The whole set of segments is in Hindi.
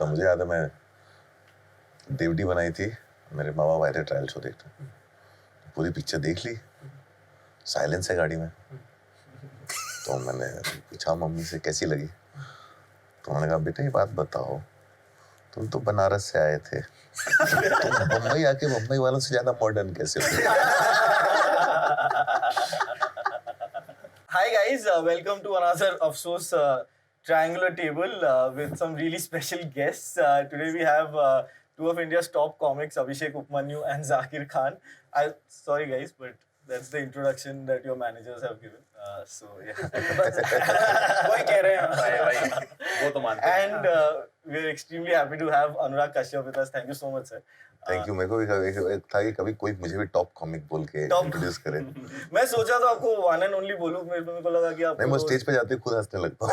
तो मुझे याद है मैं देवडी बनाई थी, मेरे मामा आए थे ट्रायल शो देखने, पूरी पिक्चर देख ली, साइलेंस है गाड़ी में। तो मैंने पूछा मम्मी से कैसी लगी, तो उन्होंने कहा बेटा ये बात बताओ, तुम तो बनारस से आए थे, तुम बम्बई आके बम्बई वालों से ज्यादा मॉडर्न कैसे हो? Hi guys, welcome to another Afsos triangular table with some really special guests. Today we have two of India's top comics, Abhishek Upmanyu and Zakir Khan. Sorry guys, but that's the introduction that your managers have given. So yeah. वही कह रहे हैं वो तो मानते हैं। And we are extremely happy to have Anurag Kashyap with us. Thank you so much, sir. Thank you. मेरे को भी था कि कभी कोई मुझे भी टॉप कॉमिक बोल के इंट्रोड्यूस करे। मैं सोचा था आपको वन एंड ओनली बोलूं, मेरे को लगा कि आप नहीं, मैं स्टेज पे जाते खुद हंसने लगता हूँ।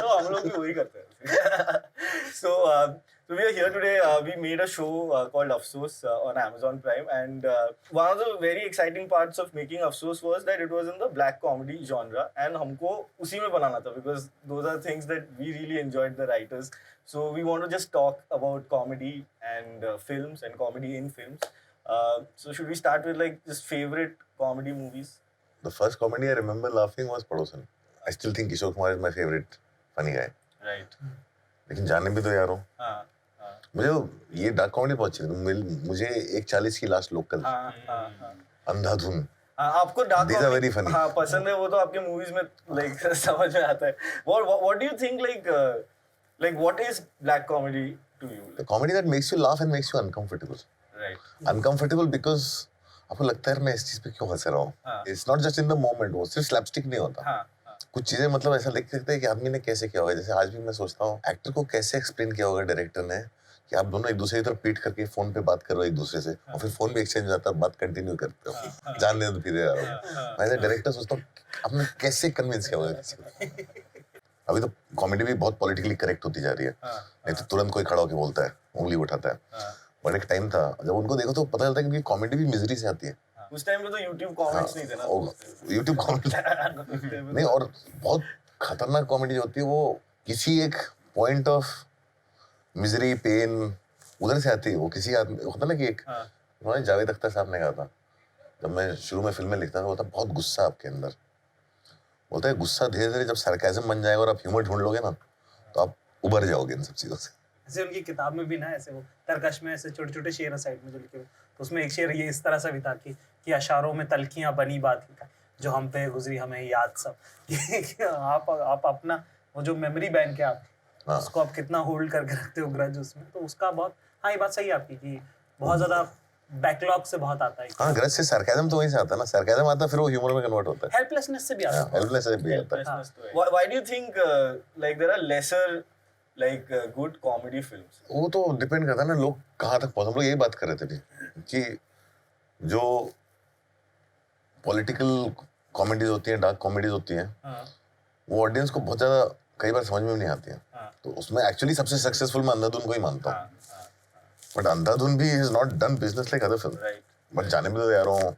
तो हम लोग भी वही करते हैं। So we are here today. We made a show called Afsos on Amazon Prime, and one of the very exciting parts of making Afsos was that it was in the black comedy genre, and हमको उसी में बनाना था because those are things that we really enjoyed, the writers. So we want to just talk about comedy and films and comedy in films. So should we start with like just favorite comedy movies? The first comedy I remember laughing was Padoosan. I still think Kishore Kumar is my favorite funny guy. Right. लेकिन जाने भी तो यार हो। हाँ। मुझे ये डार्क कॉमेडी बहुत अच्छी थी। मुझे 1:40 की लास्ट लोकल, अंधाधुन, आपको dark These are very funny. हाँ पसंद है, वो तो आपके मूवीज में लाइक समझ में आता है। What do you think like what is black comedy to you? the comedy that makes you laugh and makes you uncomfortable. Right. Uncomfortable because आपको लगता है मैं इस चीज पे क्यों हंस रहा हूँ। It's not just in the moment, वो सिर्फ slapstick नहीं होता। कुछ चीजें मतलब ऐसा लिख सकते हैं कि आदमी ने कैसे किया होगा। जैसे आज भी मैं सोचता हूँ एक्टर को कैसे एक्सप्लेन किया होगा डायरेक्टर ने कि आप दोनों एक दूसरे की तरफ पीट करके फोन पे बात करो एक दूसरे से, और फिर फोन भी एक्सचेंज हो जाता है, बात कंटिन्यू करते हो, जानने दो फिर यार। मैं एज डायरेक्टर सोचता हूँ आपने कैसे कन्विंस किया होगा किसी को। अभी तो कॉमेडी भी बहुत पॉलिटिकली करेक्ट होती जा रही है, नहीं तो तुरंत कोई खड़ा होकर बोलता है, उंगली उठाता है। बट एक टाइम था जब उनको देखो तो पता चलता है कि कॉमेडी भी मिजरी से आती है। उस टाइम पे तो YouTube कमेंट्स नहीं थे ना। YouTube कॉमेडी नहीं, और बहुत खतरनाक कॉमेडी जो होती है वो किसी एक पॉइंट ऑफ मिजरी पेन उधर से आती है। वो किसी आदमी होता ना कि एक उन्होंने जावेद अख्तर साहब ने कहा था जब मैं शुरू में फिल्में लिखता था, बोलता बहुत गुस्सा आपके अंदर, बोलता है गुस्सा धीरे धीरे जब सरकाज़म बन जाएगा और आप ह्यूमर ढूंढ लोगे ना तो आप उबर जाओगे इन सब चीजों से। ऐसे उनकी किताब में भी ना ऐसे वो तरकश में ऐसे छोटे छोटे शेर साइड में जो लिखे हुए, तो उसमें एक शेर ये इस तरह से भी था कि अशारों में तलखियां बनी बात ही था जो हम पे गुजरी हमें याद सब। कि आप अपना वो जो मेमोरी बैंक है आप उसको आप कितना होल्ड करके रखते हो ग्रज उसमें, तो उसका बहुत हाँ ये बात सही है आपकी कि बहुत ज्यादा बैकलॉग से बहुत आता है। हाँ, ग्रज से सरकाज़म तो वहीं से आता है ना, सरकाज़म आता है फिर वो ह्यूमर में कन्वर्ट होता है, हेल्पलेसनेस से भी आता है। हेल्पलेस से भी आता है। Why do you think like there are lesser like good comedy films? वो तो डिपेंड करता है ना लोग कहाँ तक पहुंचे। हम लोग यही बात कर रहे थे कि जो पॉलिटिकल कॉमेडीज होती हैं, डार्क कॉमेडीज होती हैं, वो ऑडियंस को बहुत ज्यादा कई बार समझ में नहीं आती हैं। तो उसमें एक्चुअली सबसे सक्सेसफुल मैं अंधाधुन को ही मानता हूँ। बट अंधाधुन भी has not done business like other film. But Jaane Bhi Do Yaaro हूँ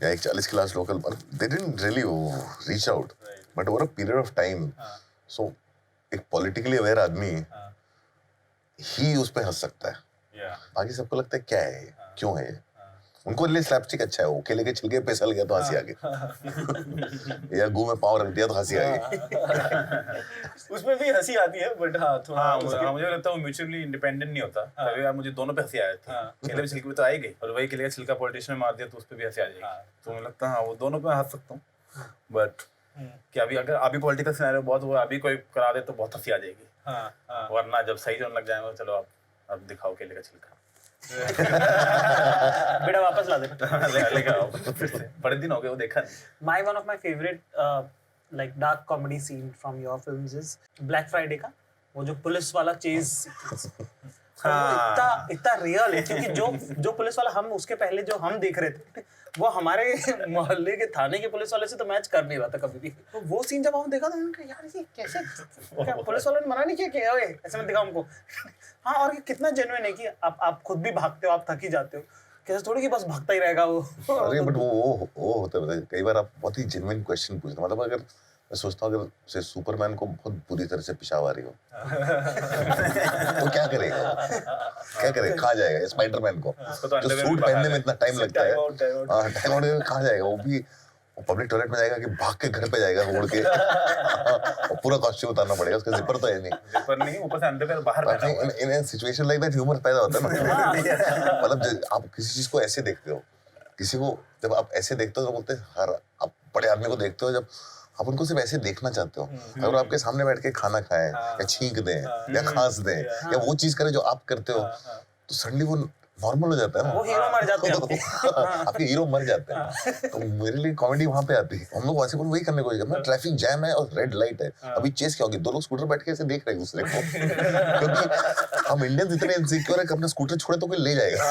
या 1:40 Ki last local, they didn't really reach out, but over a period of time. So एक पॉलिटिकली अवेयर आदमी ही उस पे हंस सकता है। बाकी सबको लगता है क्या है ये, क्यों है ये, उनको लिए स्लैपस्टिक अच्छा है, वो केले के छिलके पे सल गया तो हंसी आ गई, या गू में पाँव रख दिया तो हंसी आ गई। उसमें भी हंसी आती है बट हाँ थोड़ा मुझे लगता है वो म्यूचुअली इंडिपेंडेंट नहीं होता। कभी यार मुझे दोनों पे हंसी आ जाती है। केले के छिलके पे तो आई गई, और वही केले का छिलका पॉलिटिशियन में मार दिया तो उस पे भी हंसी आ जाएगी। तो मुझे लगता है हाँ वो दोनों पे हंस सकता हूँ। बट कि अभी अगर अभी पॉलिटिकल सिनेरियो बहुत हुआ, अभी कोई करा दे तो बहुत हंसी आ जाएगी। वरना जब सही जोन लग जाएगा चलो आप अब दिखाओ केले का छिलका, बेटा वापस ला दे। लेकर आओ फिर से, बड़े दिन हो गए वो देखा नहीं। one of my favorite like dark comedy scene from your films is Black Friday का वो जो पुलिस वाला चेज इतना रियल है, क्योंकि जो पुलिस वाला हम उसके पहले जो हम देख रहे थे वो हमारे मोहल्ले के थाने के पुलिस वाले से तो मैच कर नहीं रहा था कभी भी। तो वो सीन जब हम देखा तो मैंने कहा यार ये कैसे, क्या पुलिस वालों ने मना नहीं किया कि ओए ऐसे में दिखा हमको। हाँ, और ये कितना जेन्युइन है कि आप खुद भी भागते हो, आप थक ही जाते हो, कैसे थोड़ी कि बस भागता ही रहेगा वो। अरे बट वो होता है, कई बार आप बहुत ही जेन्युइन क्वेश्चन पूछते, मतलब अगर मैं सोचता हूँ अगर से सुपरमैन को बहुत बुरी तरह से पेशाब आ रही हो तो क्या करेगा क्या करेगा, कहाँ जाएगा स्पाइडरमैन को उसको तो जो underwear सूट भी पहनने में इतना टाइम लगता है, Time out. टाइम आउट कहाँ जाएगा वो भी, वो पब्लिक टॉयलेट में जाएगा कि भाग के घर पे जाएगा उड़ के और पूरा कॉस्ट्यूम उतारना पड़ेगा, उसका जिपर तो है नहीं, जिपर नहीं, ऊपर से अंडरवेयर बाहर पहना हुआ है। इन सिचुएशन लाइक दैट ह्यूमर पैदा होता है ना मतलब आप किसी चीज को ऐसे देखते हो, किसी को जब आप ऐसे देखते हो तो बोलते हैं हर आप बड़े आदमी को देखते हो जब आप उनको सिर्फ ऐसे देखना चाहते हो, अगर आपके सामने बैठ के खाना खाएं या छींक दें या खांस दें या वो चीज करें जो आप करते हो तो सडनली वो नॉर्मल हो जाता है ना, वो हीरो मर जाते हैं आपके हीरो मर जाते हैं। तो मेरे लिए कॉमेडी वहां पे आती है, हम लोग वैसे वही करने को करते हैं, ट्रैफिक जैम है और रेड लाइट है, अभी चेस क्या होगी, दो लोग स्कूटर बैठ के ऐसे देख रहे हैं दूसरे को क्योंकि हम इंडियंस इतने इनसिक्योर है कि अपना स्कूटर छोड़े तो कोई ले जाएगा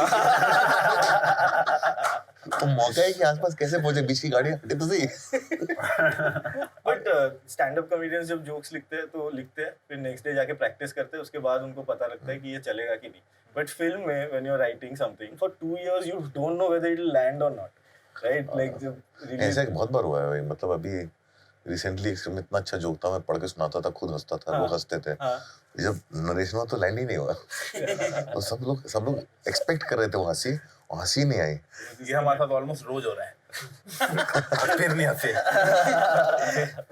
तो मौका है कि आसपास कैसे पहुंचे, बीच की गाड़ियां हटे तो सही। बट स्टैंड अप कॉमेडियंस जब जोक्स लिखते हैं तो लिखते हैं, फिर नेक्स्ट डे जाके प्रैक्टिस करते हैं, उसके बाद उनको पता लगता है कि ये चलेगा कि नहीं। बट फिल्म में when you are writing something for 2 years you don't know whether it will land or not, right? Like जब ऐसा बहुत बार हुआ है भाई, मतलब अभी रिसेंटली इतना अच्छा जोक था, मैं पढ़ के सुनाता था, खुद हंसता था, लोग हंसते थे, जब नरेशन हुआ तो लैंड ही नहीं हुआ तो सब लोग एक्सपेक्ट कर रहे थे वो हंसी, और हंसी नहीं आई। ये हमारे साथ ऑलमोस्ट रोज हो रहा है फिर नहीं आते।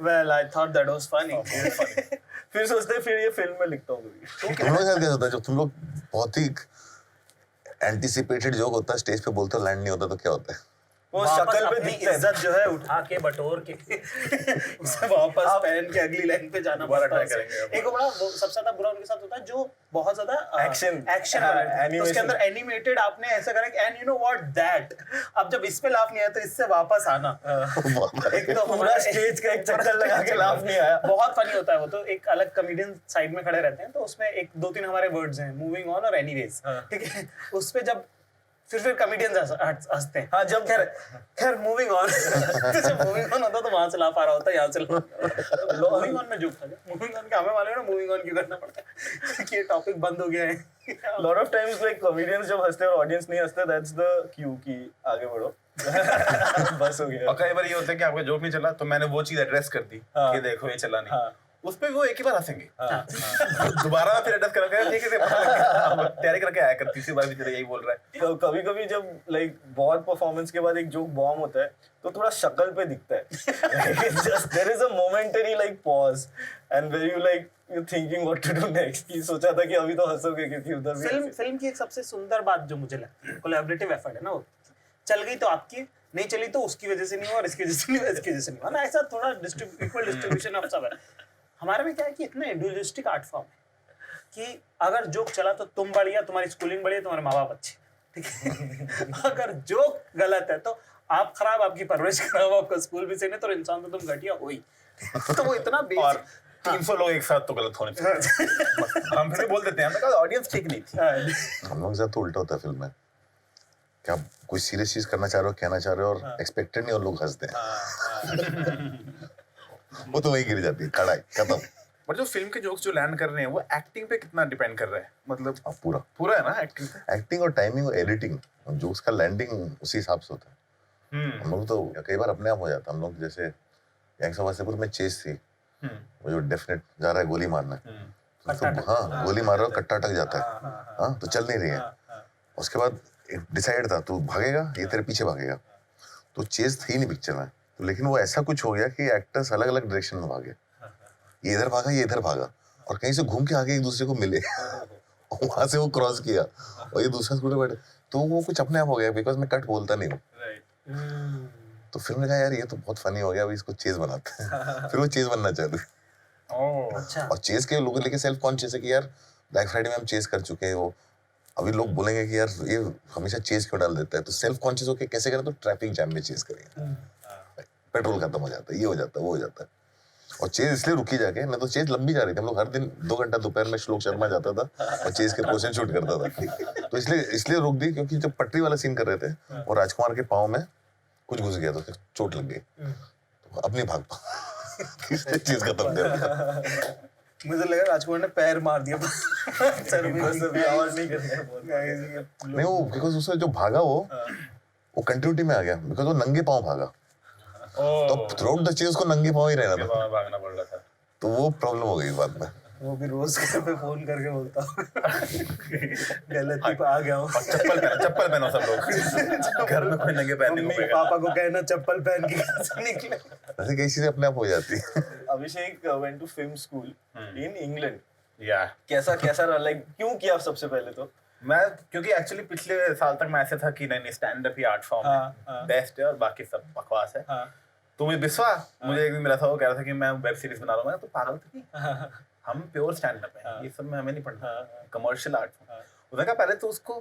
well I thought that was funny फिर सोचते हैं फिर ये फिल्म में लिखता हूँ तुम लोग के साथ क्या होता है जब तुम लोग बहुत ही एंटिसिपेटेड जोक होता है स्टेज पे बोलते हो लैंड नहीं होता तो क्या होता है? वो वापस शक्ल पे अपनी दिखता है। इज्जत जो है उठा के बटोर के उसे वापस पहन के अगली लाइन पे जाना दोबारा पड़ता है try करेंगे अब। एक बड़ा वो सबसे ज्यादा बुरा उनके साथ होता है जो बहुत ज्यादा Action. एक्शन हाँ, वाला है। तो उसके animation. अंदर एनिमेटेड आपने ऐसा करा and you know what that, अब जब इस पे लाफ नहीं आया तो इससे वापस आना एक तो पूरा स्टेज का एक चक्कर लगा के लाफ नहीं आया। बहुत फनी होता है वो, तो एक अलग कॉमेडियन साइड में खड़े रहते हैं तो उसमें एक 2-3 हमारे वर्ड्स हैं, मूविंग ऑन और एनीवेज, ठीक है, उस पे जब फिर कॉमेडियंस हंसते हैं। हाँ, जब खैर मूविंग ऑन तो जब मूविंग ऑन होता तो वहां से लाफ आ रहा होता है, यहाँ से मूविंग ऑन में जोक था, मूविंग ऑन के हमें वाले ना मूविंग ऑन क्यों करना पड़ता है कि ये टॉपिक बंद हो गया है। Lot of times like comedians जब हंसते हैं और ऑडियंस नहीं हंसते, दैट्स द क्यू कि आगे बढ़ो बस हो गया। और कई बार ये होता है कि आपका जोक नहीं चला तो मैंने वो चीज एड्रेस कर दी कि देखो ये चला नहीं, उस पे वो एक ही बार हंसेंगे, दोबारा फिर एड्रेस करेंगे, ठीक है तैयारी करके आया कर, तीसरी बार भी तेरा यही बोल रहा है। कभी कभी जब लाइक बहुत परफॉर्मेंस के बाद एक जोक बॉम्ब होता है तो थोड़ा शक्ल पे दिखता है just there is a momentary like pause and where you like you thinking what to do next, कि सोचा था कि अभी तो हंसोगे क्योंकि उधर भी फिल्म की एक सबसे सुंदर बात जो मुझे लगती है कोलैबोरेटिव एफर्ट है ना, वो चल गई तो आपकी, नहीं चली तो उसकी वजह से नहीं हुआ और इसकी वजह से नहीं हुआ, इसकी वजह से नहीं हुआ ना, ऐसा थोड़ा इक्वल डिस्ट्रीब्यूशन ऑफ सब है। हमारे में क्या है कि इतना इंडिविजुअलिस्टिक आर्ट फॉर्म है कि अगर जोक चला तो तुम बढ़िया, तुम्हारी स्कूलिंग बढ़िया, तुम्हारे माँ बाप अच्छे, ठीक है अगर जोक गलत है तो आप खराब, आपकी परवरिश खराब, आपका स्कूल भी सही नहीं, तो इंसान तो तुम घटिया हो ही तो वो इतना और 300 लोग एक साथ तो गलत होने चाहिए। हम फिर भी बोल देते हैं, हमने कहा ऑडियंस ठीक नहीं थी। हम लोग के साथ तो उल्टा होता है फिल्म में, क्या आप कोई सीरियस चीज करना चाह रहे हो, कहना चाह रहे हो और एक्सपेक्टेड नहीं और लोग हंसते हैं वो तो वही गिर जाती है, खड़ा खत्म। बट जो फिल्म के जोक्स जो लैंड कर रहे हैं वो एक्टिंग पे कितना डिपेंड कर रहा है, मतलब अब पूरा पूरा है ना एक्टिंग पे। एक्टिंग और टाइमिंग और एडिटिंग, जोक्स का लैंडिंग उसी हिसाब से होता है। हम लोग तो कई बार अपने आप हो जाता है, हम लोग जैसे गैंग्स ऑफ वासेपुर में चेस थी, वो जो डेफिनेट जा रहा है गोली मारना, तो हाँ गोली मार रहा हो, कट्टा अटक जाता है, हाँ तो चल नहीं रही है, उसके बाद डिसाइड था तू भागेगा, ये तेरे पीछे भागेगा, तो चेस थी नहीं पिक्चर में, तो लेकिन वो ऐसा कुछ हो गया कि एक्टर्स अलग अलग डायरेक्शन में भागे, ये इधर भागा, ये इधर भागा, और कहीं से घूम के आगे एक दूसरे को मिले और वहां से वो क्रॉस किया और ये दूसरा स्कूटर बैठे, तो वो कुछ अपने आप हो गया, बिकॉज मैं कट बोलता नहीं हूँ। तो फिर मैंने कहा यार ये तो बहुत फनी हो गया, अभी इसको चेज बनाते हैं फिर वो चेज बनना चालू। अच्छा, और चेज के लोगों लेके सेल्फ कॉन्शियस है कि यार ब्लैक फ्राइडे में हम चेज कर चुके हैं, वो अभी लोग बोलेंगे कि यार ये हमेशा चेज क्यों डाल देता है, तो सेल्फ कॉन्शियस होके कैसे करें, तो ट्रैफिक जैम में चेज करेंगे, पेट्रोल खत्म हो जाता है, ये हो जाता है, वो हो जाता है, और चेज इसलिए रुकी जाके, नहीं तो चेज लंबी जा रही थी, हम लोग हर दिन 2 घंटा दोपहर में श्लोक शर्मा जाता था और चेज के पोर्शन शूट करता था, तो इसलिए रुक दी क्योंकि जब पटरी वाला सीन कर रहे थे और राजकुमार के पाँव में कुछ घुस गया, तो चोट लग गई, तो अब नहीं भाग पा चीज खत्म कर दिया। मुझे लगा राजकुमार ने पैर मार दिया सर में, बस अभी आवाज नहीं करनी नहीं वो बिकॉज उससे जो भागा वो कंटिन्यूटी में आ गया, बिकॉज वो नंगे पाँव भागा, तो थ्रू आउट द चेज को नंगे पाँव ही रहना था, भागना पड़ रहा था। तो वो प्रॉब्लम हो गई बाद में। वो भी रोज घर पे फोन करके बोलता गलती पे आ गया हूँ। चप्पल पहनो सब लोग। घर में कोई नंगे पहनने को मम्मी पेगा। पापा को कहना चप्पल पहन के घर से निकले। ऐसे कई चीजें अपने आप हो जाती है। Abhishek went to film school in England. या कैसा रहा, लाइक क्यों किया सबसे पहले तो? मैं क्योंकि एक्चुअली पिछले साल तक मैं ऐसे था कि नहीं स्टैंड अप ही आर्ट फॉर्म है, बेस्ट है और बाकी सब बकवास है। तो मुझे विश्वास, मुझे एक दिन मिला था, वो कह रहा था कि मैं वेब सीरीज बना रहा हूँ। मैं तो पागल था, हम प्योर स्टैंड अप है, ये सब में हमें नहीं पढ़ना, कमर्शियल आर्ट फॉर्म। उसने कहा पहले तो उसको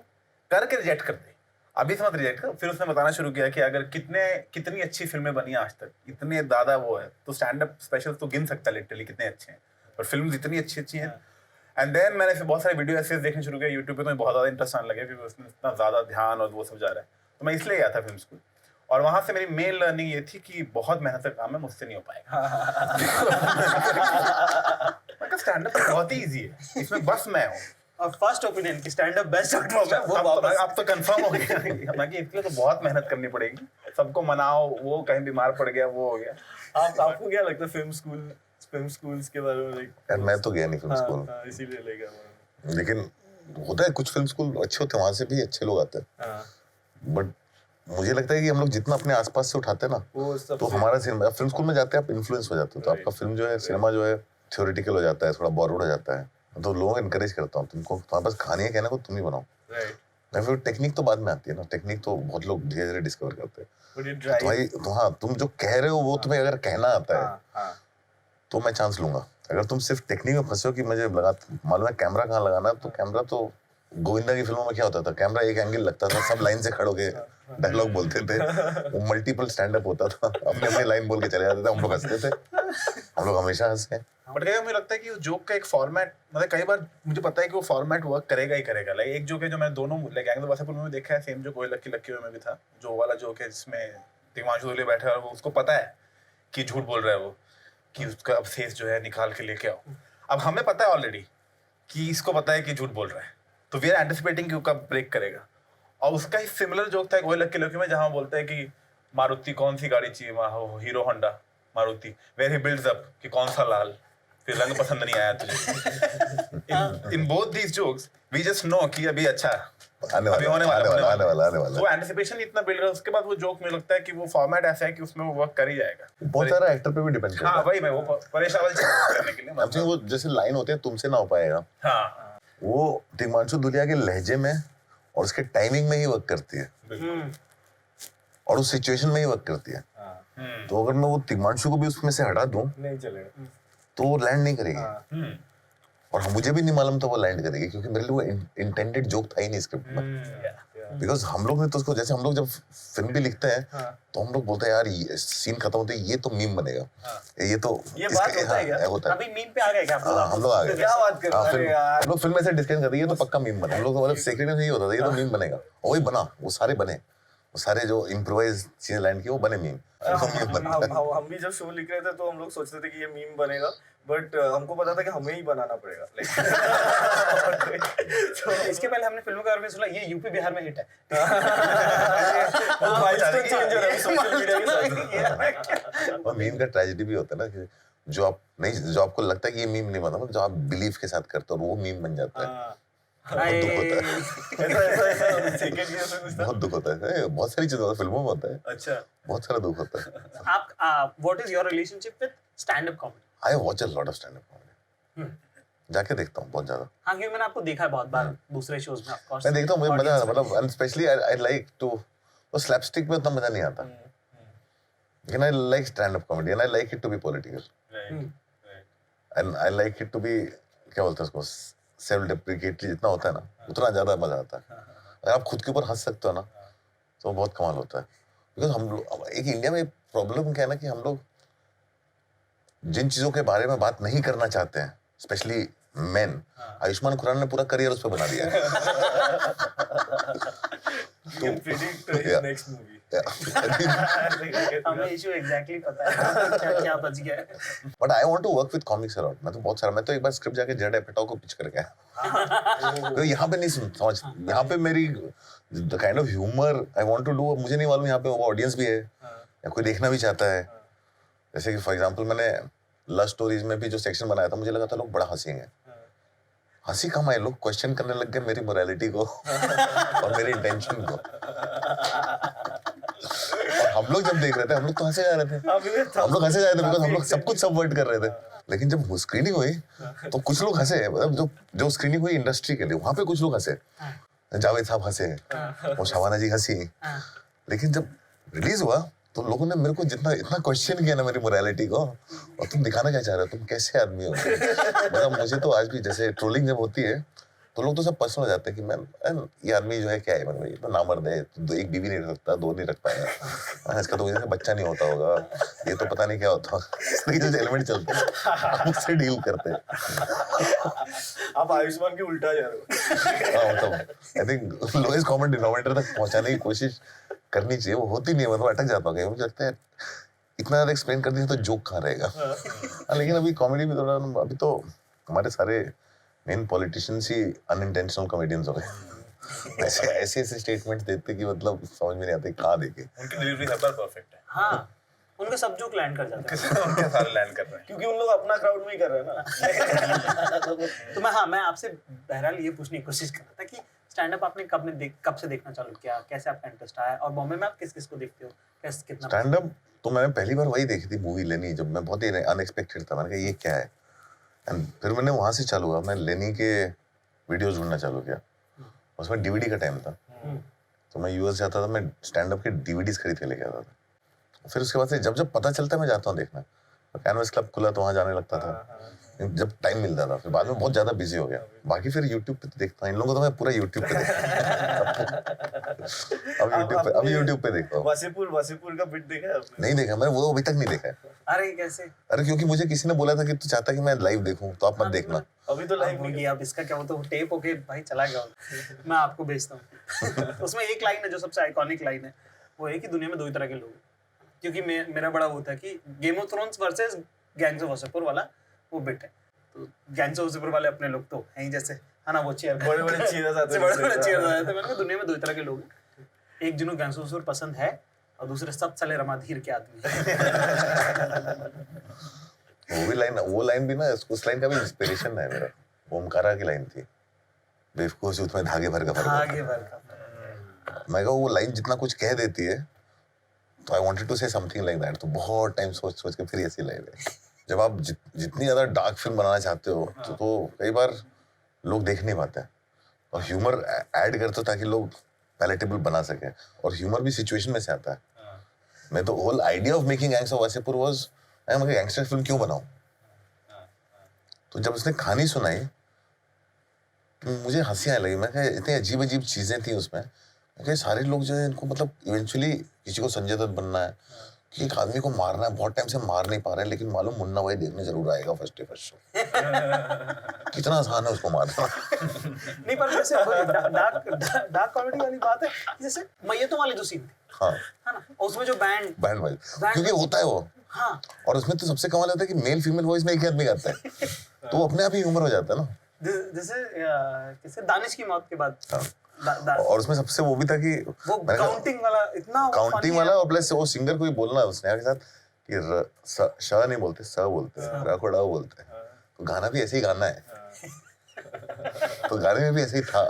करके रिजेक्ट कर दे, अभी से मत रिजेक्ट कर। फिर उसने बताना शुरू किया कि अगर कितनी अच्छी फिल्में बनी आज तक, इतने ज्यादा वो है, तो स्टैंड अप स्पेशल तो गिन सकता है लिटरली कितने अच्छे हैं, और फिल्म इतनी अच्छी हैं। एंड देन मैंने फिर बहुत सारे वीडियो ऐसे देखने शुरू किया यूट्यूब पे, तो मुझे बहुत ज़्यादा इंटरेस्ट आने लगा क्योंकि उसमें इतना ज़्यादा ध्यान और वो सब जा रहा है। तो मैं इसलिए गया था फिल्म स्कूल, और वहाँ से मेरी मेन लर्निंग ये थी कि बहुत मेहनत का काम है, मुझसे नहीं हो पाएगा। स्टैंड अप बहुत ही ईजी है, इसमें बस मैं हूँ। और फर्स्ट ओपिनियन की स्टैंड अप बेस्ट आउट है वो वापस। अब तो कंफर्म हो गया मैं कि इसके लिए तो बहुत मेहनत करनी पड़ेगी, सबको मनाओ, वो कहीं बीमार पड़ गया, वो हो गया। आपको क्या लगता है फिल्म स्कूल्स के बारे में? यार मैं तो गया नहीं फिल्म स्कूल, इसीलिए ले गया। लेकिन होता है कुछ फिल्म स्कूल अच्छे होते हैं, वहां से भी अच्छे लोग आते हैं। बट मुझे लगता है कि हम लोग जितना अपने आसपास से उठाते हैं ना, तो हमारा सिनेमा, फिल्म स्कूल में जाते हैं आप इन्फ्लुएंस हो जाते हो, तो आपका फिल्म जो है, सिनेमा जो है थ्योरेटिकल हो जाता है, थोड़ा बॉरोड हो जाता है। तो लोगों को इनकरेज करता हूँ, तुमको तुम्हारे पास कहानी है कहने को, तुम ही बनाओ। मैं फिर टेक्निक तो बाद में आती है ना, टेक्निक तो बहुत लोग धीरे धीरे डिस्कवर करते हैं। तो हाँ, तुम जो कह रहे हो वो तुम्हें अगर कहना आता है तो मैं चांस लूंगा। अगर तुम सिर्फ टेक्निक में फंसे हो कि मुझे मालूम है कैमरा कहाँ लगाना है, तो कैमरा तो गोविंदा की फिल्मों में क्या होता था, कैमरा एक एंगल लगता था, सब लाइन से खड़े होके डायलॉग बोलते थे, वो मल्टीपल स्टैंड अप होता था, अपने अपनी लाइन बोल के चले जाते थे, हम लोग हंसते थे, हम लोग हमेशा हंसे। बट कई बार मुझे लगता है कि वो जोक का एक फॉर्मेट, मतलब कई बार मुझे पता है कि वो फॉर्मेट वर्क करेगा ही करेगा। लाइक एक जोक है जो मैं दोनों लाइक गैंग ऑफ वासेपुर में देखा है, सेम जो कोई लक्की में भी था, जो वाला जोक है जिसमें दिग्मांशु धूलिया बैठा है और वो उसको पता है कि झूठ बोल रहा है वो, कि उसका अवशेष जो है निकाल के लेके आओ। अब हमें पता है ऑलरेडी कि इसको पता है कि झूठ बोल रहा है, तो वी आर एंटिसिपेटिंग कि वो कब ब्रेक करेगा। और उसका ही सिमिलर जोक था कोई लक्की में, जहाँ बोलता है कि मारुति कौन सी गाड़ी चाहिए, वहाँ Hero Honda Maruti, where he builds up कि कौन सा लाल, फिर रंग पसंद नहीं आया तुझे। In both these jokes we just know कि अभी अच्छा आने वाला। तो एंटिसिपेशन इतना बिल्ड रहा है, उसके बाद वो जोक में लगता है कि वो फॉर्मेट ऐसा है कि उसमें वो वर्क कर ही जाएगा। बहुत सारा एक्टर पे भी डिपेंड करता है। हाँ भाई, मैं वो परेशान करने के लिए अब वो जैसे लाइन होते हैं तुमसे ना हो पाएगा, हाँ वो दिग्मांशु धूलिया के लहजे में और उसके टाइमिंग में ही वर्क करती है, और उस सिचुएशन में ही वर्क करती है। तो अगर मैं वो दिग्मांशु को भी उसमें से हटा दूं नहीं चलेगा, तो वो लैंड नहीं करेगी। और मुझे भी नहीं मालूम था वो लैंड करेगी, क्योंकि मेरे लिए वो इंटेंडेड जोक था ही नहीं स्क्रिप्ट में। बिकॉज हम लोग ने तो उसको, जैसे हम लोग जब फिल्म भी लिखते हैं तो हम लोग बोलते हैं यार ये सीन खत्म होते ये तो मीम बनेगा, ये तो ये बात होता है क्या? होता है। अभी मीम पे आ गए क्या आप लोग? हम लोग आ गए, क्या बात कर रहे हो यार? हम लोग फिल्म में से डिस्कशन करते हैं ये तो पक्का मीम बनेगा। हम लोग मतलब सीक्रेट में यही होता था ये तो मीम बनेगा, और वही बना, वो सारे बने, वो सारे जो इम्प्रोवाइज चीजें लैंड की वो बने मीम। हम भी जब शो लिख रहे थे तो हम लोग सोचते थे कि ये मीम बनेगा, बट हमको पता था कि हमें ही बनाना पड़ेगा। तो इसके पहले हमने फिल्मों के बारे में सुना ये यूपी बिहार में हिट है। चेंज हो रहा है सोशल मीडिया के साथ। और मीम का ट्रेजेडी भी होता है ना कि जो आपको लगता है कि ये मीम नहीं बना, जो आप बिलीव के साथ करते हो वो मीम बन जाता है। बहुत दुख होता है, बहुत दुख होता है, बहुत सारी चीजें फिल्मों में होता है। अच्छा, बहुत सारा दुख होता है। आप what is your relationship with stand up comedy? I watch a lot of stand up comedy, जाके देखता हूँ बहुत ज्यादा। हाँ, क्योंकि मैंने आपको देखा है बहुत बार दूसरे शोज में, ऑफ कोर्स मैं देखता हूँ, मुझे मजा आता है, मतलब स्पेशली आई लाइक टू, वो स्लैपस्टिक में उतना मजा नहीं आता, लेकिन I like stand up comedy and I like it to be political and I like it to be, क्या बोलते हैं उसको, सेल्फ डेप्रिकेटली जितना होता है ना उतना ज्यादा मजा आता है। अगर आप खुद के ऊपर हंस सकते हो ना तो बहुत कमाल होता है। बिकॉज हम लोग एक इंडिया में प्रॉब्लम क्या है ना कि हम लोग जिन चीजों के बारे में बात नहीं करना चाहते हैं, स्पेशली मेन, आयुष्मान खुराना ने पूरा करियर उस पर बना दिया है। नेक्स्ट मूवी हमें इशू एग्जैक्टली पता है क्या बच गया है। But I want to work with comics around. मैं तो बहुत सारा, मैं तो एक बार स्क्रिप्ट जाके जेड एपेटाओ को पिच करके आया। तो यहाँ पे नहीं समझ, यहाँ पे मेरी the kind of humour I want to do, मुझे नहीं मालूम यहाँ पे वो ऑडियंस भी है, या कोई देखना भी चाहता है। जैसे कि फॉर एग्जांपल मैंने लव स्टोरीज में भी जो सेक्शन बनाया था, मुझे लगा था लोग बड़ा हंसेंगे, हंसी कम आई, लोग क्वेश्चन करने लग गए मेरी मोरालिटी को और मेरी इंटेंशन को। और हम लोग जब देख रहे थे हम लोग तो हंसे जा रहे थे, हम लोग हंसे जा रहे थे बिकॉज हम लोग सब कुछ सबवर्ट कर रहे थे। लेकिन जब स्क्रीनिंग हुई तो कुछ लोग हंसे, मतलब जो स्क्रीनिंग हुई इंडस्ट्री के लिए, वहां पे कुछ लोग हंसे, जावेद साहब हंसे, वो शबाना जी हंसी। लेकिन जब रिलीज हुआ तो लोगों ने मेरे को इतना क्वेश्चन किया ना मेरी मोरालिटी को, और तुम दिखाना क्या चाह रहे हो, तुम कैसे आदमी हो। मतलब मुझे तो आज भी जैसे ट्रोलिंग जब होती है तो लोग तो सब पर्सनल हो जाते हैं कि मैं ये आदमी जो है क्या है, मतलब ये तो नामर्द है, तो एक बीवी नहीं रख सकता, 2 नहीं रख पाएगा, इसका तो जैसे बच्चा नहीं होता होगा, ये तो पता नहीं क्या होता। इस तरीके से एलिमेंट चलते हैं, हम उससे डील करते हैं। आप आयुष्मान के उल्टा जा रहे हो। हाँ, मतलब I think lowest common denominator तक पहुंचाने की कोशिश करनी चाहिए, वो होती नहीं है, मतलब अटक जाता है। मुझे लगता है इतना ज्यादा एक्सप्लेन कर दिया तो जोक कहाँ रहेगा। लेकिन अभी कॉमेडी में थोड़ा, अभी तो हमारे सारे मेन पॉलिटिशियंस ही अनइंटेंशनल कॉमेडियंस हो गए। ऐसे स्टेटमेंट्स देते कि मतलब समझ में नहीं आते कहाँ देके। उनकी डिलीवरी हर बार परफेक्ट है। हाँ, उनके सब जोक लैंड कर जाते हैं। उनके सारे लैंड कर रहे हैं क्योंकि उन लोग अपना क्राउड में ही कर रहे हैं ना। तो मैं आपसे बहरहाल ये पूछने की कोशिश कर रहा था कि स्टैंड अप आपने कब से देखना चालू किया, कैसे आपका इंटरेस्ट आया, और बॉम्बे में आप किस किस को देखते हो, कितना? स्टैंड अप तो मैंने पहली बार वही देखी थी मूवी लेनी, जब मैं बहुत ही अनएक्सपेक्टेड था, मैंने कहा ये क्या है, एंड फिर मैंने वहां से चालू हुआ, मैं लेनी के वीडियोस ढूंढना चालू किया। उसमें डीवीडी का टाइम था, तो मैं यूएस जाता था, मैं स्टैंड अप के डीवीडीज खरीद के लेके आता था। फिर उसके बाद से जब पता चलता मैं जाता हूँ देखना, कैनवस क्लब खुला तो वहाँ जाने लगता था जब टाइम मिलता था। फिर बाद में बहुत ज्यादा बिजी हो गया, बाकी फिर यूट्यूब पे तो देखता हूँ, इन लोगों को तो मैं पूरा यूट्यूब पे देखता हूँ। अब यूट्यूब पे देखता हूँ। वसीपुर का बिट देखा है आपने? नहीं देखा, मैंने वो अभी तक नहीं देखा है। अरे कैसे? अरे क्योंकि मुझे किसी ने बोला था कि तू चाहता है कि मैं लाइव देखूं, तो आप मत देखना। अभी तो लाइव नहीं, अब इसका क्या, वो तो टेप होके भाई चला गया। मैं आपको भेजता हूँ। उसमें एक लाइन है जो सबसे आइकॉनिक लाइन है, वो है कि दुनिया में 2 ही तरह के लोग हैं। क्योंकि मेरा बड़ा वो था कि game of thrones versus gangs of Wasseypur वाला वो बिट है। तो गैंग्स ऑफ वासेपुर वाले अपने लोग तो हैं ही, जैसे है ना, वो चेयर बड़े-बड़े चीयर्स आते हैं। बड़े-बड़े चीयर्स आते हैं। मैंने कहा दुनिया में 2 ही तरह के लोग हैं, एक जिन्होंने गैंग्स ऑफ वासेपुर पसंद है और दूसरे सब साले रमाधीर के आदमी हैं। वो लाइन भी ना, उस लाइन का भी इंस्पिरेशन है मेरा। ओमकारा की लाइन थी, बेवकूफ से उसमें धागे भर का फर्क। आगे बढ़ का मैं कहा वो लाइन जितना कुछ कह देती है, तो I wanted to say something like that. तो बहुत टाइम सोच के फिर ऐसी लाइन है। जब आप जितनी ज्यादा डार्क फिल्म बनाना चाहते हो तो कई बार लोग देख नहीं पाते हैं, और ह्यूमर ऐड करते हो ताकि लोग पैलेटेबल बना सके, और ह्यूमर भी सिचुएशन में से आता है। मैं तो whole idea of making gangs of Wasseypur was मैं गैंगस्टर फिल्म क्यों बनाऊं। तो जब उसने कहानी सुनाई तो मुझे हंसी आने लगी। मैं कहा इतनी अजीब अजीब चीजें थी उसमें, मैं कहा सारे लोग जो है इनको मतलब इवेंचुअली किसी को संजय दत्त बनना है, कि एक आदमी को मारना है, बहुत टाइम से मार नहीं पा रहे हैं, लेकिन मालूम मुन्ना भाई देखने जरूर आएगा फर्स्ट शो। कितना आसान है उसको मारना। नहीं, पर वैसे डार्क कॉमेडी वाली बात है, जैसे मैयतों वाले जो सीन थे, हाँ, है ना, उसमें जो बैंड वाइज क्योंकि होता है वो। हाँ, और उसमें तो सबसे कमाल होता है कि मेल फीमेल वॉइस में एक ही आदमी गाता है, तो वो अपने आप ही ह्यूमर हो जाता है ना। जैसे दानिश की मौत के बाद और उसमें सबसे वो भी था कि वो काउंटिंग वाला, इतना काउंटिंग वाला, और प्लस वो सिंगर को ही बोलना है उसने के साथ कि श नहीं बोलते, स बोलते हैं, र को ड बोलते हैं। तो गाना भी ऐसे ही गाना है, तो गाने में भी ऐसे ही था।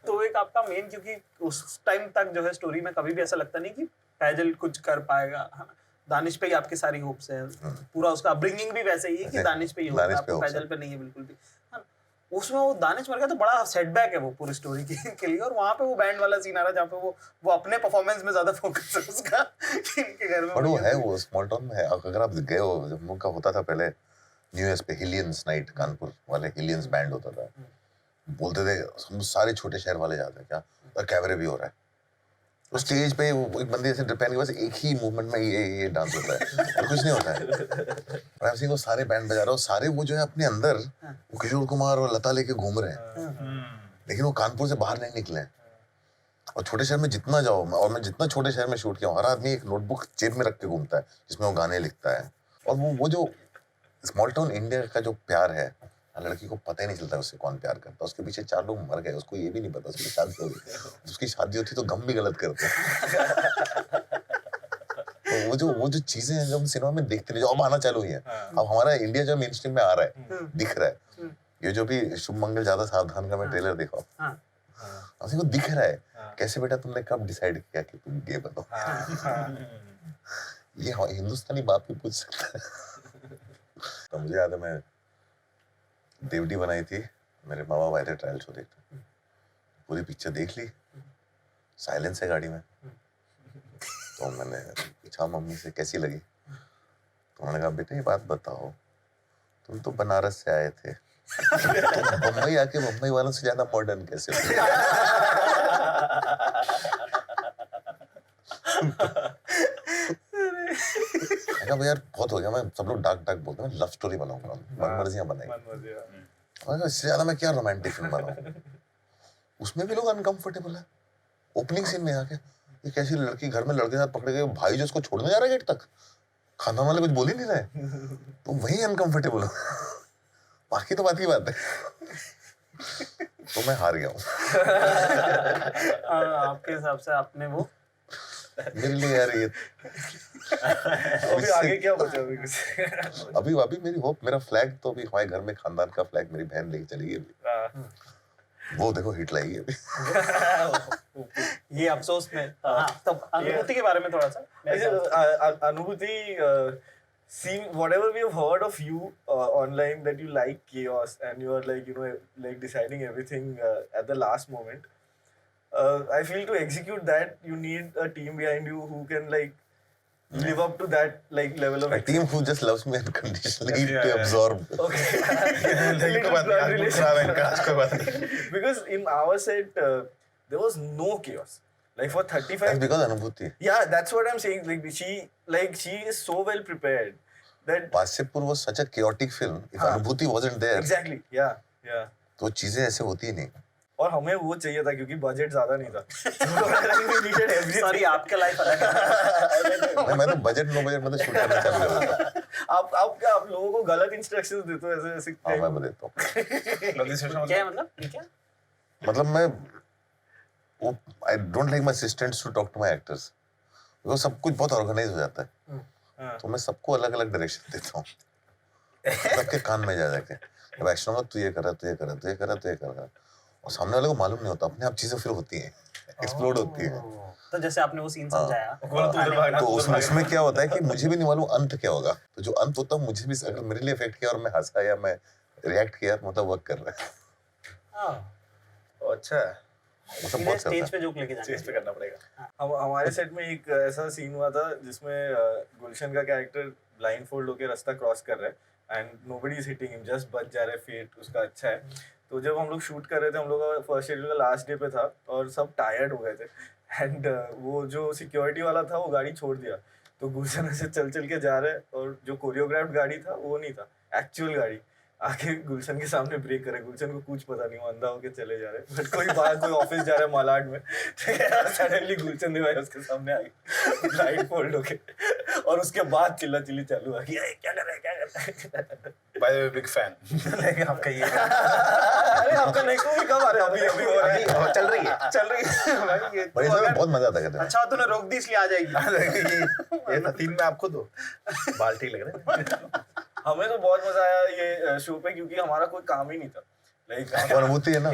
तो एक आपका मेन, क्योंकि उस टाइम तक जो है स्टोरी में कभी भी ऐसा लगता नहीं कि फैजल कुछ कर पाएगा, है ना, दानिश पे ही आपकी सारी होप्स है। पूरा उसका अपब्रिंगिंग भी वैसे ही है कि दानिश पे ही होता है, आपको फैजल पे नहीं है बिल्कुल भी, है ना। उसमें वो दानिश मर गया तो बड़ा सेटबैक है वो पूरी स्टोरी के लिए। और वहाँ पे वो बैंड वाला सीन आ रहा है जहाँ पे वो अपने परफॉर्मेंस में ज्यादा फोकस है उसका कि इनके घर में। बट वो है, वो स्मॉल टाउन में है। अगर आप गए हो, जब उनका होता था पहले न्यू ईयर पे हिलियंस नाइट, कानपुर वाले हिलियंस बैंड होता था, बोलते थे हम सारे छोटे शहर वाले जाते हैं क्या, और कैबरे भी हो रहा है। तो स्टेज पे वो एक बंदे ऐसे पहन के बस एक ही मूवमेंट में ये डांस होता है और कुछ नहीं होता है। और सिंह को सारे बैंड बजा रहे हो, सारे वो जो है अपने अंदर वो किशोर कुमार और लता लेके घूम रहे हैं, लेकिन वो कानपुर से बाहर नहीं निकले। और छोटे शहर में जितना जाओ, और मैं जितना छोटे शहर में शूट किया हूँ, हर आदमी एक नोटबुक जेब में रख के घूमता है जिसमें वो गाने लिखता है। और वो जो स्मॉल टाउन इंडिया का जो प्यार है, लड़की को पता ही नहीं चलता उससे कौन प्यार करता। उसके पीछे 4 लोग मर गए, उसको ये भी नहीं पता उसकी शादी हो गई। उसकी शादी होती तो गम भी गलत करते। तो तो वो जो चीजें हैं जो हम सिनेमा में देखते नहीं, जो अब आना चालू हुई है, अब हमारा इंडिया जो मेन स्ट्रीम में आ रहा है, दिख रहा है, ये जो भी शुभ मंगल ज्यादा सावधान का मैं ट्रेलर देखा, को दिख रहा है कैसे बेटा तुमने कब डिसाइड किया कि तुम गे बनो। ये हिंदुस्तानी बाप भी पूछ सकता है। तो मुझे याद है मैं देवडी बनाई थी, मेरे माँ बाप आए थे ट्रायल शो देखते, पूरी पिक्चर देख ली, साइलेंस है गाड़ी में, तो मैंने पूछा मम्मी से कैसी लगी, तो उन्होंने कहा बेटा ये बात बताओ, तुम तो बनारस से आए थे, तुम बम्बई आके बम्बई वालों से ज्यादा मॉडर्न कैसे हो? यार बहुत हो गया, मैं सब लोग डार्क डार्क बोलते हैं, लव स्टोरी बनाऊंगा, मनमर्जियां बनाएंगे, इससे ज्यादा मैं क्या रोमांटिक फिल्म बनाऊं? उसमें भी लोग अनकंफर्टेबल है। ओपनिंग सीन में आके एक ऐसी लड़की घर में लड़के के साथ पकड़े गए, भाई जो उसको छोड़ने जा रहा है गेट तक, खाना वाले कुछ बोल ही नहीं रहे, तो वही अनकंफर्टेबल हो। बाकी तो बात की बात है। तो मैं हार गया हूँ। आपके हिसाब से आपने वो मेरे लिए यार ये अभी आगे क्या बचा अभी अभी मेरी होप, मेरा फ्लैग तो अभी हमारे घर में खानदान का फ्लैग मेरी बहन लेके चली गई अभी, वो देखो हिट लाएगी अभी। ये अफसोस में। हाँ, तब अनुभूति के बारे में थोड़ा सा। अनुभूति, see whatever we have heard of you online, that you like chaos and you are like, you know, like deciding everything at the last moment. I feel to execute that you need a team behind you who can like live up to that like level of a team who just loves me unconditionally to absorb. Okay. Because in our set there was no chaos. Like for 35. That's because Anubhuti. Yeah, that's what I'm saying. Like she is so well prepared that. Pasipur was such a chaotic film. If Anubhuti wasn't there. Exactly. Yeah. तो चीजें ऐसे होती ही नहीं। और हमें वो चाहिए था क्योंकि बजट ज्यादा नहीं था। Sorry, आपका लाइफ अलग है। मैं तो बजट नो बजट में तो शूट करना चालू कर देता। आप लोगों को गलत इंस्ट्रक्शंस देते हो ऐसे। हाँ मैं देता हूँ। क्या मतलब? क्या? मतलब मैं I don't like my assistants to talk to my actors. वो सब कुछ बहुत ऑर्गेनाइज हो जाता है, तो मैं सबको अलग अलग डायरेक्शन देता हूँ, सबके कान में जा जाके अब एक्शन होगा, तू ये करा, तू ये करा, तू ये करा, तू ये करा, और सामने वाले को मालूम नहीं होता, अपने आप चीजें फिर होती हैं, एक्सप्लोड होती हैं। तो जैसे आपने वो सीन समझाया, तो उसमें क्या होता है कि मुझे भी नहीं मालूम अंत क्या होगा, तो जो अंत होता है मुझे भी, अगर मेरे लिए इफेक्ट किया और मैं हंसा या मैं रिएक्ट किया, मतलब वर्क कर रहा है। अच्छा, स्टेज पे जोक लेके जाना, स्टेज पे करना पड़ेगा। हमारे सेट में एक ऐसा सीन हुआ था जिसमें गुलशन का कैरेक्टर ब्लाइंड फोल्ड होकर रास्ता क्रॉस कर रहा है and nobody is hitting him, just बच जा रहा है, फेट उसका अच्छा है। तो जब हम लोग शूट कर रहे थे, हम लोग का फर्स्ट शेड्यूल का लास्ट डे पे था और सब टायर्ड हो गए थे एंड वो जो सिक्योरिटी वाला था वो गाड़ी छोड़ दिया, तो गुलशन ऐसे चल चल के जा रहा है और जो कोरियोग्राफ्ड गाड़ी था वो नहीं था, एक्चुअल गाड़ी आके गुलशन के सामने ब्रेक करे, गुलशन को कुछ पता नहीं, वो अंधा होके चले जा रहे हैं, बट कोई बात, कोई ऑफिस जा रहा है मालाड में, सडनली गुलशन ने भाई उसके सामने आ गई लाइट फोल्ड होके, और उसके बाद चिल्ला चिल्ली चालू आ गई, क्या कर रहा है। By the way big fan आपका ये। अरे आपका नेक्स्ट मूवी कब आ रहा है? अभी हो रहा है, चल रही है भाई, ये बड़े इसमें बहुत मजा आता है। अच्छा तूने रोक दी इसलिए आ जाएगी। ये था 3 में आपको दो बाल्टी लग रहा है। हमें तो बहुत मजा आया ये शो पे, क्योंकि हमारा कोई काम ही नहीं था, लाइक अनुभूति है ना,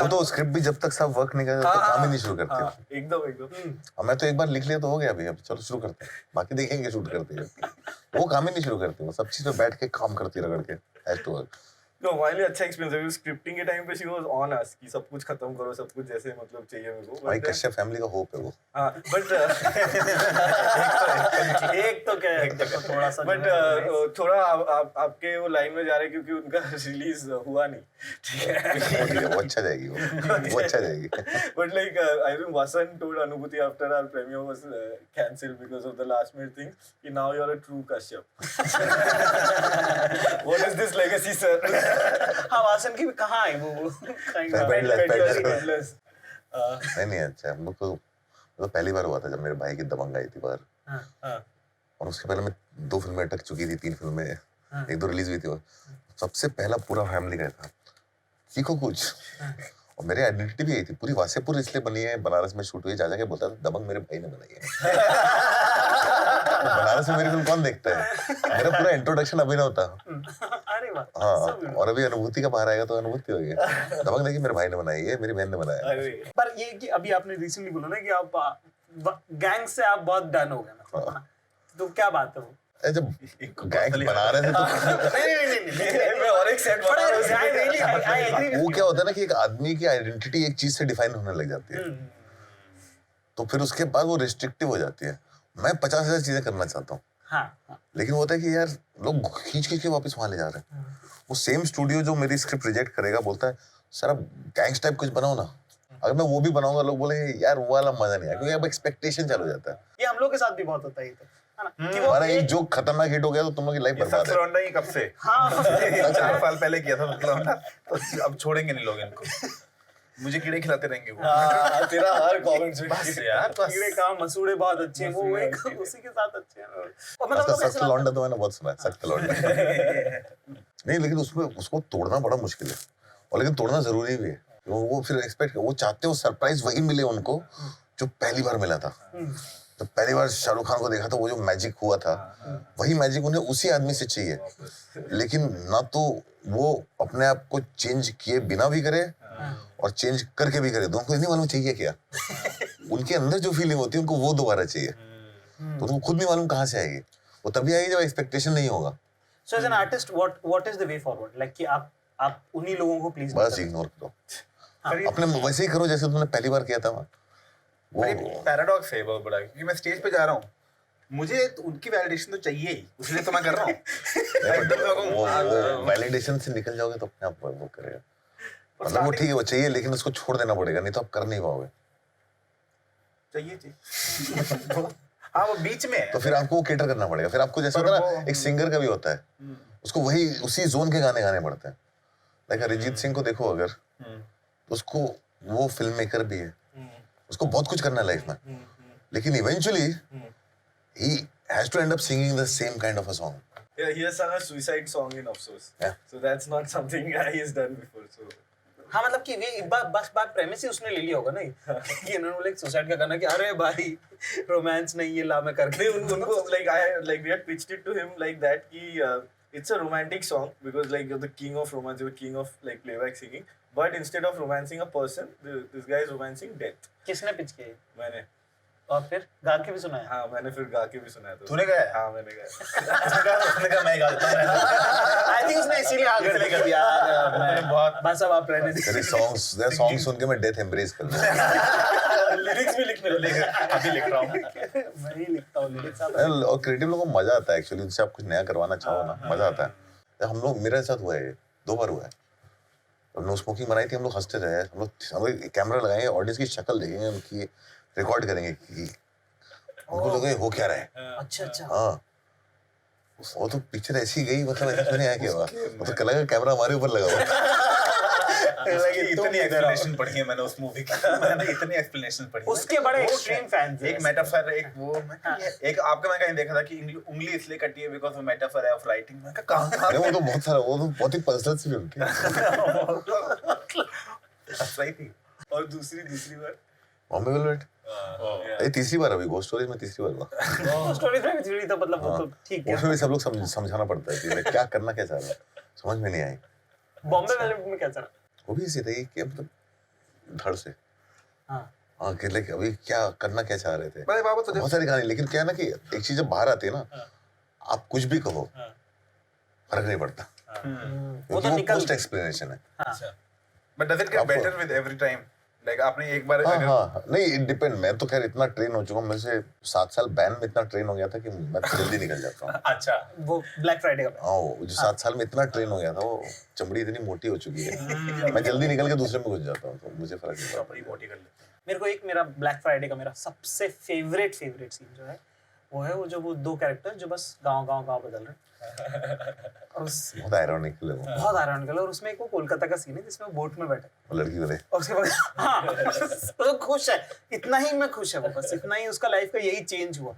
वो तो स्क्रिप्ट भी जब तक सब वर्क नहीं करते तो काम ही नहीं शुरू करते। एकदम मैं तो एक बार लिख लिया तो हो गया, अभी अब चलो शुरू करते हैं, बाकी देखेंगे शूट करते हैं। वो काम ही नहीं शुरू करती, वो सब चीज पे बैठ के काम करती रगड़ के, हैज टू वर्क। तो हमारे लिए अच्छा एक्सपीरियंस है। स्क्रिप्टिंग के टाइम पे शी वाज ऑन अस कि सब कुछ खत्म करो, सब कुछ जैसे मतलब चाहिए मेरे को। भाई कश्यप फैमिली का होप है वो। हां बट एक तो क्या है, थोड़ा सा, बट थोड़ा आपके वो लाइन में जा रहे क्योंकि उनका रिलीज हुआ नहीं, ठीक है, वो अच्छा जाएगी, वो अच्छा जाएगी। But like I think Vasant told Anubhuti after our premiere was cancelled because of the last minute thing कि now you are a true Kashyap. What is this legacy sir? हाँ, वासन की कहाँ है वो? नहीं अच्छा, हम लोग को तो पहली बार हुआ था जब मेरे भाई की दबंग आई थी बाहर, और उसके पहले मैं 2 फिल्में अटक चुकी थी, 3 फिल्में, 1-2 रिलीज हुई थी, और सबसे पहला पूरा फैमिली गया था, सीखो कुछ। और मेरी आइडेंटिटी भी यही थी, पूरी वासेपुर इसलिए बनी है, बनारस में शूट हुई, जा जाके बोलता था दबंग मेरे भाई ने बनाई है। बनारस में मेरी फिल्म कौन देखता है? मेरा पूरा इंट्रोडक्शन अभिनव था। अरे वाह, हाँ, so beautiful. और अभी अनुभूति का बाहर आएगा तो अनुभूति हो गया। दबंग देखिए मेरे भाई ने बनाई है, मेरी बहन ने बनाया है। पर ये कि अभी आपने रिसेंटली बोला ना कि आप गैंग से आप बहुत डन हो गए मतलब, है ना? तो क्या बात है वो? जब गैंग बना रहे थे तो मैं और एक सेट बता रहा हूँ। वो क्या होता है ना कि एक आदमी की आइडेंटिटी एक चीज से डिफाइन होने लग जाती है, तो फिर उसके बाद वो रिस्ट्रिक्टिव हो जाती है। मैं 50,000 चीजें करना चाहता हूँ, हाँ, लेकिन वो होता है कि यार लोग खींच खींच के वापस वहां ले जा रहे हैं। वो सेम स्टूडियो जो मेरी स्क्रिप्ट रिजेक्ट करेगा बोलता है सर आप गैंग्स टाइप कुछ बनाओ ना। अगर मैं वो भी बनाऊंगा लोग बोलेंगे यार वो वाला मजा नहीं आया, क्योंकि अब एक्सपेक्टेशन चालू हो जाता है। ये हम लोग के साथ भी बहुत होता है ये तो, है ना? कि वो हमारा एक जोक खतरनाक हिट हो गया तो तुम लोग की लाइफ ये बर्बाद सक्स है। लौंडा ही कब से? हाँ 4 साल पहले किया था सक्स लौंडा, तो अब छोड़ेंगे नहीं लोग इनको। मुझे कीड़े खिलाते रहेंगे वो। तेरा हर कमेंट्स में बस यार बस। कीड़े का मसूड़े बहुत अच्छे हैं, वो एक उसी के साथ अच्छे हैं। और मतलब उसका लोग सख्त ऐसे लौंडा तो मैंने बहुत सुना है, सख्त लौंडा। नहीं लेकिन उसमें उसको तोड़ना बड़ा मुश्किल है, और लेकिन तोड़ना जरूरी भी है। वो फिर एक्सपेक्ट वो चाहते हो सरप्राइज वही मिले उनको जो पहली बार मिला था। तो पहली बार शाहरुख खान को देखा था, वो जो मैजिक हुआ था वही मैजिक उन्हें उसी आदमी से चाहिए। लेकिन ना तो वो अपने आप को चेंज किए बिना भी करे और चेंज करके भी करे, तो उनको नहीं मालूम चाहिए क्या। उनके अंदर जो फीलिंग होती है उनको वो दोबारा चाहिए, तो उनको खुद नहीं मालूम कहाँ से आएगी। वो तभी आएगी जब एक्सपेक्टेशन नहीं होगा। So as an artist, what is the way forward? Like कि आप उन्हीं लोगों को प्लीज बस इग्नोर करो, अपने वैसे ही करो जैसे तुमने पहली बार किया था। वो पैराडॉक्स है बहुत बड़ा, क्योंकि मैं स्टेज पे जा रहा हूँ, मुझे तो उनकी वैलिडेशन तो चाहिए ही, इसलिए तो मैं कर रहा हूँ। वो वैलिडेशन से निकल जाओगे तो अपने आप वो करेगा। मतलब वो ठीक है, वो चाहिए, लेकिन उसको छोड़ देना पड़ेगा, नहीं तो आप कर नहीं पाओगे। चाहिए हाँ वो बीच में है। तो फिर आपको केटर करना पड़ेगा। फिर आपको जैसे होता है ना, एक सिंगर का भी होता है, उसको वही उसी जोन के गाने गाने पड़ते हैं। लाइक अरिजीत सिंह को देखो अगर, तो उसको वो फिल्म मेकर भी है, उसको बहुत कुछ करना है लाइफ में, लेकिन eventually he has to end up singing the same kind of a song. Yeah, he has sung a suicide song in Afsos. Yeah. So that's not something he has done before. So हाँ मतलब कि ये बस बात प्रेमिस ही उसने ले लिया होगा नहीं कि इन्होंने बोले सुसाइड का गाना कि अरे भाई रोमांस नहीं ये ला मैं करके उनको like we had pitched it to him like that कि it's a romantic song because like you're the king of romance, you're the king of like playback singing, but instead of romancing a person, this guy is romancing death. किसने पिच किया? मैंने और फिर गा के भी सुनाया? हाँ मैंने फिर गा के भी सुनाया था। तूने गाया? हाँ मैंने गाया। उसने कहा मैं गा देता हूँ। I think उसने इसीलिए आगे कर दिया मैं बहुत बस अब आप रहने तेरे सॉन्ग्स सुन के मैं डेथ एम्ब्रेस कर लूंगा। लिरिक्स भी लिखने लगे। अभी लिख रहा हूँ। मैं ही लिखता हूँ लिरिक्स आप और क्रिएटिव लोगों को मजा आता है एक्चुअली, उनसे आप कुछ नया करवाना चाहो ना, मजा आता है। हम लोग, मेरे साथ हुआ है, 2 बार हुआ है। नो स्मोकिंग बनाई थी, हम लोग हंसते रहे, हम लोग कैमरा लगाएंगे, ऑडियंस की शक्ल देखेंगे, उनकी रिकॉर्ड करेंगे कि उनको लगे हो क्या रहा है। अच्छा हाँ, वो तो पिक्चर ऐसी गई, मतलब ऐसा नहीं आया क्या हुआ, वो तो लगा कैमरा हमारे ऊपर लगा हुआ। इतनी एक्सप्लेनेशन पढ़ी है मैंने उस मूवी की, मैंने इतनी एक्सप्लेनेशन पढ़ी है। उसके बड़े एक्सट्रीम फैंस हैं। एक मेटाफर, एक वो एक आपका मैं कहीं देखा था कि उंगली इसलिए कटी है बिकॉज़ ऑफ मेटाफर है ऑफ राइटिंग। मैं कहा कहां वो तो बहुत सारा, वो तो बहुत ही पर्सनल सी फिल्म थी। सही थी। और दूसरी बार बॉम्बे वेलवेट, ये तीसरी बार, अभी घोस्ट स्टोरीज में तीसरी बार हुआ। स्टोरी में भी तो मतलब वो तो ठीक है। उसमें भी सब लोग समझाना पड़ता है कि मैं क्या करना क्या चाह रहा हूँ, समझ में नहीं आई। बॉम्बे वाले में क्या चला? वो भी इसी था कि मतलब धड़ से हाँ कि लाइक अभी क्या करना क्या चाह रहे थे। अरे बाबा तो बहुत सारी कहानी, लेकिन क्या है ना कि एक चीज जब बाहर आती है ना, आप कुछ भी कहो फर्क नहीं पड़ता, वो तो क्योंकि निकल पोस्ट एक्सप्लेनेशन है। But does it get better with every time? Like आपने एक बार हाँ हाँ, नहीं इट डिपेंड। मैं तो खैर इतना ट्रेन हो चुका हूँ, मैं से 7 साल बैन में इतना ट्रेन हो गया था कि मैं जल्दी निकल जाता हूँ। अच्छा वो ब्लैक फ्राइडे का हाँ, वो जो 7 साल में इतना ट्रेन हो गया था, वो चमड़ी इतनी मोटी हो चुकी है, मैं जल्दी निकल के दूसरे में घुस जाता हूँ, तो मुझे फर्क नहीं बड़ी पड़ता। मोटी कर लेते मेरे को एक मेरा ब्लैक फ्राइडे का मेरा सबसे फेवरेट सीन जो है वो है वो जो वो 2 कैरेक्टर जो बस गांव बदल रहे हैं और उस बहुत आयरॉनिकल है वो, बहुत आयरॉनिकल है। और उसमें एक वो कोलकाता का सीन है जिसमें वो बोट में बैठे वो लड़की वाले। और उसके बाद हाँ तो खुश है, इतना ही मैं खुश है वो, बस इतना ही उसका लाइफ का यही चेंज हुआ।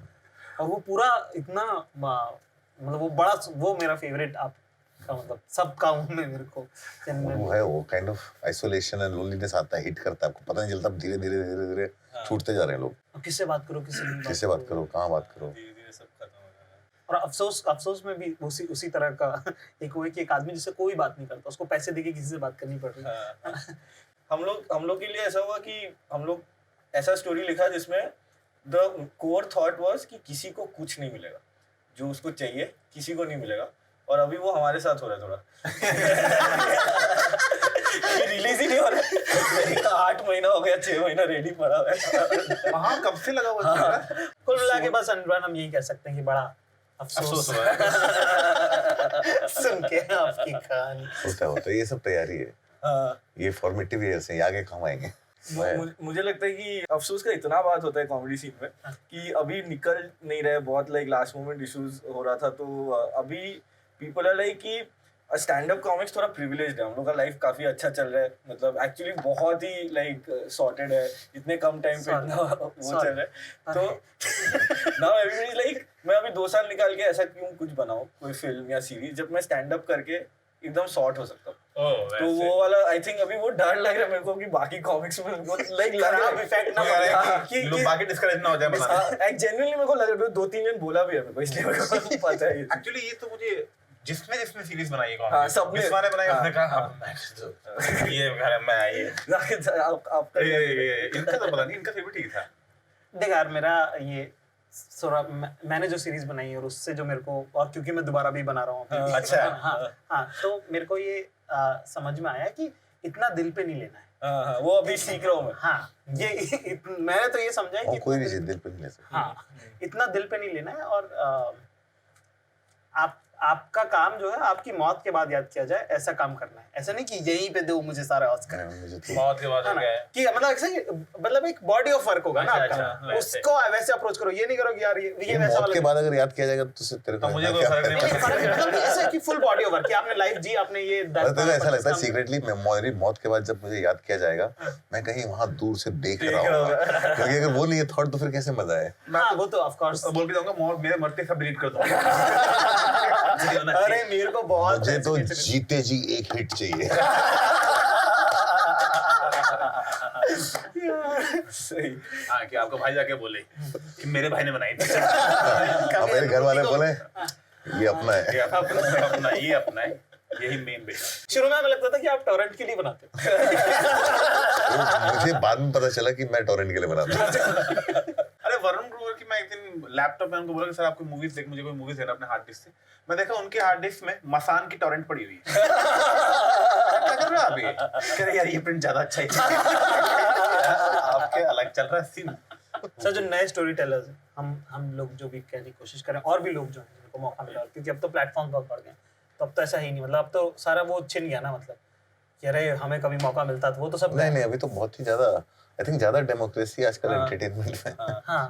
और वो पूरा इतना मतलब वो बड़ा वो मेरा फेवरेट आप का मतलब सब काम में मेरे को वो है, वो kind of isolation and loneliness आता है, हिट करता है, आपको पता नहीं चलता, धीरे धीरे छूटते जा रहे हैं लोग। किससे बात करो, किससे नहीं किससे बात करो, कहाँ बात करो। और अफसोस में भी उसी तरह का एक वो है कि एक आदमी जिससे कोई बात नहीं करता, उसको पैसे देके किसी से बात करनी पड़ रही है। हम लोग के लिए ऐसा हुआ कि हम लोग ऐसा स्टोरी लिखा जिसमें द कोर थॉट वाज कि किसी को कुछ नहीं मिलेगा, जो उसको चाहिए किसी को नहीं मिलेगा, और अभी वो हमारे साथ हो रहा है थोड़ा। रिलीज ही नहीं हो रहा, 8 महीना हो गया, 6 महीना रेडी पड़ा हुआ है। वहाँ कब से लगा हुआ है? कुल मिला के बस अनुरान हम यही कह सकते हैं कि बड़ा अफसोस हुआ है। सुन के आपकी कहानी। होता है, ये सब तैयारी है, ये फॉर्मेटिव ईयर्स हैं, ये आगे कम आएंगे। मुझे लगता है कि अफसोस का इतना बात होता है कॉमेडी सीन में कि अभी निकल नहीं रहे, बहुत लाइक लास्ट मोमेंट इश्यूज हो रहा था, तो अभी पीपल आर लाइक कि स्टैंड अप कॉमिक्स थोड़ा प्रिविलेज्ड है, हम लोग का लाइफ काफी अच्छा चल रहा है, मतलब एक्चुअली बहुत ही लाइक सॉर्टेड है, इतने कम टाइम पे इतना वो चल रहा है, तो नाउ एवरीबॉडी लाइक मैं अभी 2 साल निकाल के ऐसा क्यों कुछ बनाऊं कोई फिल्म या सीरीज जब मैं स्टैंड अप करके एकदम सॉर्ट हो सकता हूँ। तो वो वाला आई थिंक अभी वो डर लग रहा है मेरे को कि बाकी कॉमिक्स में लाइक खराब इफेक्ट ना पड़े, कि लोग बाकी डिस्करेज ना हो जाए बनाने। एक जेन्युइनली मेरे को लग रहा है, 2-3 दिन बोला भी है मेरे को, इसलिए मेरे को पता है। एक्चुअली ये तो मुझे जिसने सीरीज बनाई है, हाँ, सबने जिसने बनाई उसने कहा ये आपका इनका तो पता नहीं, इनका फिर भी ठीक था। देख यार, मेरा ये मैंने जो सीरीज बनाई है और उससे जो मेरे को, और क्योंकि मैं दोबारा भी बना रहा हूँ, अच्छा, हाँ, तो मेरे को ये समझ में आया कि इतना दिल पे नहीं लेना है। वो अभी सीख रहा हूँ मैं। हाँ, मैंने तो ये समझा है कि कोई भी चीज दिल पे नहीं ले सकता। हाँ, इतना दिल पे नहीं लेना है, और आपका काम जो है आपकी मौत के बाद याद किया जाए, ऐसा काम करना है। ऐसा नहीं कि यहीं पे दो मुझे सारे ऑस्कर, मौत के बाद हो गया है कि मतलब ऐसे मतलब एक बॉडी ऑफ वर्क होगा ना अच्छा, आपका, उसको वैसे अप्रोच करो, ये नहीं करो कि यार ये वैसा मौत वाला के बाद अगर याद किया जाएगा तो तेरे को मुझे कोई फर्क नहीं पड़ता। मतलब ऐसा कि फुल बॉडी ऑफ वर्क कि आपने लाइफ जी, आपने ये तेरे को ऐसा लगता है सीक्रेटली मेरी मौत के बाद जब मुझे याद किया जाएगा, मैं कहीं वहां दूर से देख रहा हूँ, क्योंकि अगर वो नहीं है थॉट तो फिर कैसे मजा है। हाँ, वो तो ऑफ कोर्स बोल के जाऊंगा मेरे मरते सब डिलीट कर दूंगा। अरे मेरे को बहुत, मुझे तो जीते जी एक हिट चाहिए। सही। हाँ, कि आपका भाई जाके बोले कि मेरे भाई ने बनाई थी। मेरे घर वाले बोले ये अपना है, ये अपना है, यही मेन बेटा। शुरू में हमें लगता था कि आप टॉरेंट के लिए बनाते हो। मुझे बाद में पता चला कि मैं टॉरेंट के लिए बनाता हूँ। अरे वरुण ग्रोवर की मैं एक दिन लैपटॉप में उनको बोला कि सर आपको मूवीज देख, मुझे कोई मूवीज देना अपने हार्ड डिस्क से। मैं देखा उनके हार्ड डिस्क में मसान की टॉरेंट पड़ी हुई है। क्या कर रहा है अभी? कह रहे यार ये प्रिंट ज्यादा अच्छा है। आपके अलग चल रहा है सीन। सर, जो नए स्टोरी टेलर्स हैं, हम लोग जो भी कहने की कोशिश करें, और भी लोग जो हैं जिनको मौका मिला, क्योंकि अब तो प्लेटफॉर्म बहुत बढ़ गए, तो अब तो ऐसा ही नहीं, मतलब अब तो सारा वो छिन गया ना, मतलब कि अरे हमें कभी मौका मिलता तो वो तो सब नहीं, अभी तो बहुत ही ज्यादा, आई थिंक ज्यादा डेमोक्रेसी आजकल एंटरटेनमेंट में। हाँ,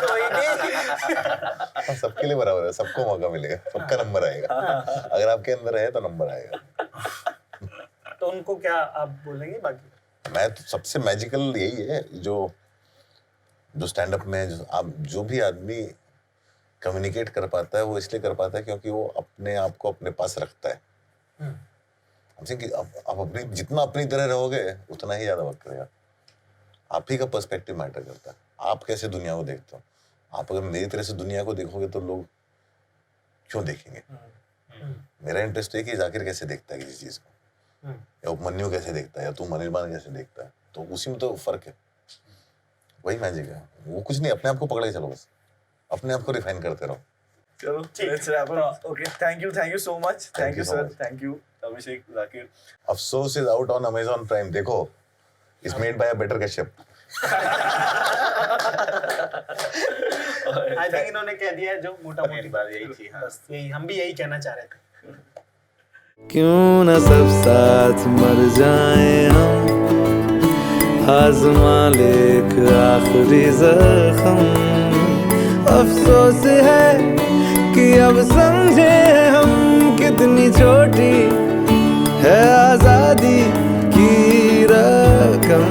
कोई नहीं, सबके लिए बराबर है, सबको मौका मिलेगा, सबका नंबर आएगा, अगर आपके अंदर है तो नंबर आएगा। तो उनको क्या आप बोलेंगे? बाकी मैं तो सबसे मैजिकल यही है जो स्टैंड अप में जो भी आदमी कम्युनिकेट कर पाता है, वो इसलिए कर पाता है क्योंकि वो अपने आप को अपने पास रखता है। आप अपनी जितना अपनी तरह रहोगे उतना ही ज्यादा वक्त करेगा। आप ही का पर्सपेक्टिव मैटर करता है, आप कैसे दुनिया को देखते हो। आप अगर मेरी तरह से दुनिया को देखोगे तो लोग क्यों देखेंगे। मेरा इंटरेस्ट है कि जाकिर कैसे देखता है किसी चीज को, या उपमन्यु कैसे देखता है, या तू अनिर्बान कैसे देखता है, तो उसी में तो फर्क है। वही मैजिक है, वो कुछ नहीं, अपने आप को पकड़े चलो, बस अपने आप को रिफाइन करते रहो। चलो, let's wrap up. Okay, thank you so much. Thank you sir. Thank you Abhishek, Zakir. अफसोस is out on Amazon Prime, देखो, is made by a better Kashyap. I think इन्होंने कह दिया है जो मोटा मोटी बात यही थी। हाँ, बस यही, हम भी यही कहना चाह रहे थे। क्यों न सब साथ मर जाएं हम, आज़मा ले एक आखिरी ज़ख्म। अफसोस है कि अब समझे हम कितनी छोटी है आज़ादी की रकम।